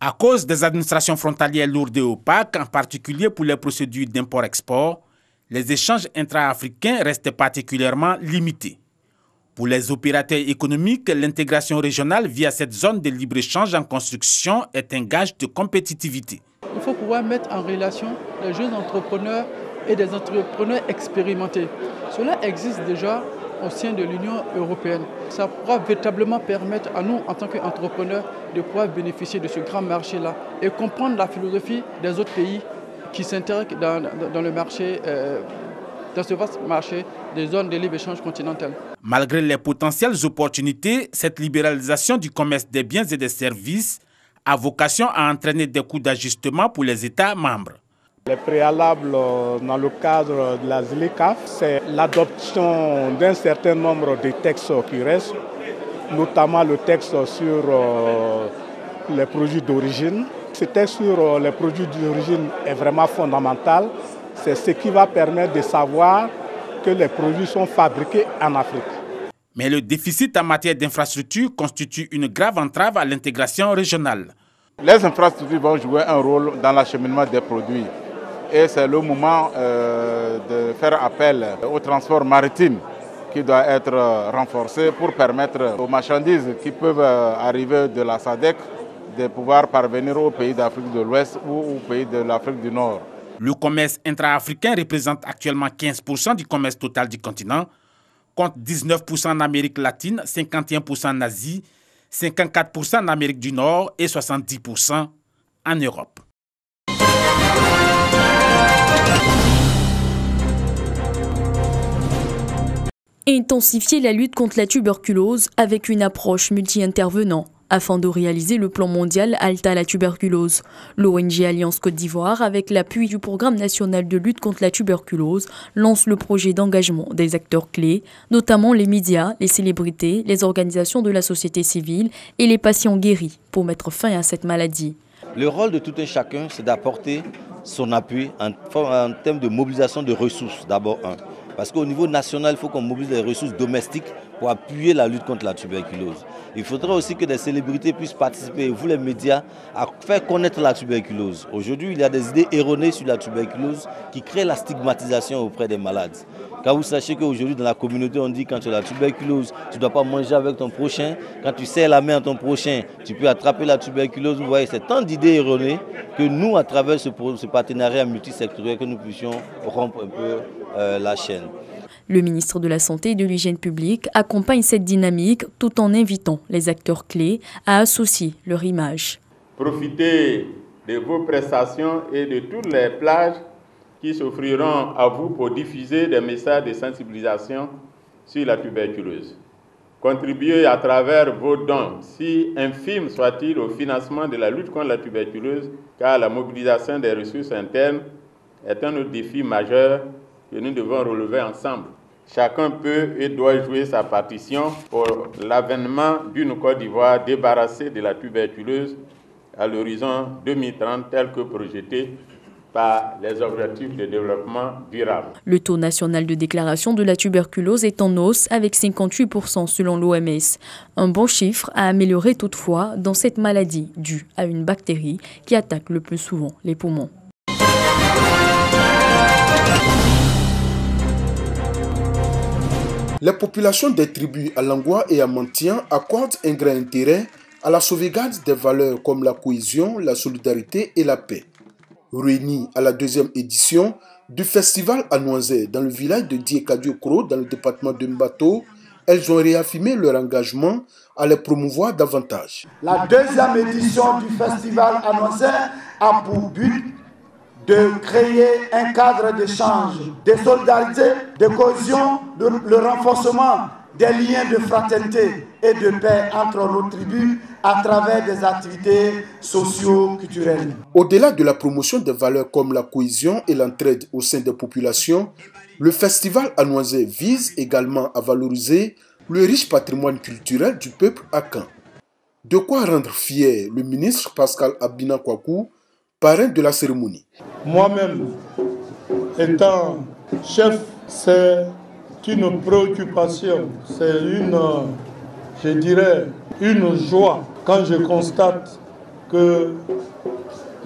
À cause des administrations frontalières lourdes et opaques, en particulier pour les procédures d'import-export, les échanges intra-africains restent particulièrement limités. Pour les opérateurs économiques, l'intégration régionale via cette zone de libre-échange en construction est un gage de compétitivité. Il faut pouvoir mettre en relation les jeunes entrepreneurs et des entrepreneurs expérimentés. Cela existe déjà au sein de l'Union européenne. Ça pourra véritablement permettre à nous, en tant qu'entrepreneurs, de pouvoir bénéficier de ce grand marché-là et comprendre la philosophie des autres pays qui s'intègrent dans le marché, dans ce vaste marché des zones de libre-échange continentales. Malgré les potentielles opportunités, cette libéralisation du commerce des biens et des services a vocation à entraîner des coûts d'ajustement pour les États membres. Les préalables dans le cadre de la ZLECAf, c'est l'adoption d'un certain nombre de textes qui restent, notamment le texte sur les produits d'origine. Ce texte sur les produits d'origine est vraiment fondamental. C'est ce qui va permettre de savoir que les produits sont fabriqués en Afrique. Mais le déficit en matière d'infrastructures constitue une grave entrave à l'intégration régionale. Les infrastructures vont jouer un rôle dans l'acheminement des produits. Et c'est le moment de faire appel au transport maritime qui doit être renforcé pour permettre aux marchandises qui peuvent arriver de la SADC de pouvoir parvenir aux pays d'Afrique de l'Ouest ou aux pays de l'Afrique du Nord. Le commerce intra-africain représente actuellement 15% du commerce total du continent, compte 19% en Amérique latine, 51% en Asie, 54% en Amérique du Nord et 70% en Europe. Intensifier la lutte contre la tuberculose avec une approche multi-intervenant afin de réaliser le plan mondial Halta la tuberculose. L'ONG Alliance Côte d'Ivoire, avec l'appui du Programme national de lutte contre la tuberculose, lance le projet d'engagement des acteurs clés, notamment les médias, les célébrités, les organisations de la société civile et les patients guéris pour mettre fin à cette maladie. Le rôle de tout un chacun, c'est d'apporter son appui en termes de mobilisation de ressources, d'abord un. Parce qu'au niveau national, il faut qu'on mobilise les ressources domestiques pour appuyer la lutte contre la tuberculose. Il faudra aussi que des célébrités puissent participer, vous les médias, à faire connaître la tuberculose. Aujourd'hui, il y a des idées erronées sur la tuberculose qui créent la stigmatisation auprès des malades. Car vous sachez qu'aujourd'hui, dans la communauté, on dit que quand tu as la tuberculose, tu ne dois pas manger avec ton prochain. Quand tu serres la main à ton prochain, tu peux attraper la tuberculose. Vous voyez, c'est tant d'idées erronées que nous, à travers ce partenariat multisectoriel, que nous puissions rompre un peu la chaîne. Le ministre de la Santé et de l'Hygiène publique accompagne cette dynamique tout en invitant les acteurs clés à associer leur image. Profitez de vos prestations et de toutes les plages qui s'offriront à vous pour diffuser des messages de sensibilisation sur la tuberculose. Contribuez à travers vos dons, si infimes soient-ils, au financement de la lutte contre la tuberculose, car la mobilisation des ressources internes est un autre défi majeur que nous devons relever ensemble. Chacun peut et doit jouer sa partition pour l'avènement d'une Côte d'Ivoire débarrassée de la tuberculose à l'horizon 2030 tel que projeté par les objectifs de développement durable. Le taux national de déclaration de la tuberculose est en hausse avec 58% selon l'OMS. Un bon chiffre à améliorer toutefois dans cette maladie due à une bactérie qui attaque le plus souvent les poumons. Les populations des tribus à Langwa et à Mantian accordent un grand intérêt à la sauvegarde des valeurs comme la cohésion, la solidarité et la paix. Réunies à la deuxième édition du festival à Noisé dans le village de Diekadiokro dans le département de Mbato, elles ont réaffirmé leur engagement à les promouvoir davantage. La deuxième édition du festival à Noisé a pour but de créer un cadre d'échange, de solidarité, de cohésion, le renforcement des liens de fraternité et de paix entre nos tribus à travers des activités socio-culturelles. Au-delà de la promotion des valeurs comme la cohésion et l'entraide au sein des populations, le festival à Noisé vise également à valoriser le riche patrimoine culturel du peuple akan. De quoi rendre fier le ministre Pascal Abina Kwaku, parrain de la cérémonie. Moi-même, étant chef, c'est une préoccupation, c'est une joie quand je constate que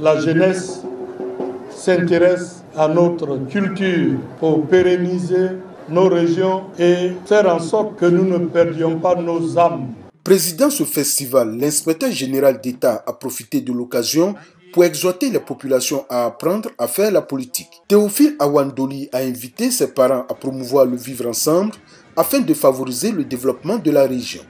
la jeunesse s'intéresse à notre culture pour pérenniser nos régions et faire en sorte que nous ne perdions pas nos âmes. Président ce festival, l'inspecteur général d'État a profité de l'occasion pour exhorter les populations à apprendre à faire la politique. Théophile Awandoli a invité ses parents à promouvoir le vivre ensemble afin de favoriser le développement de la région.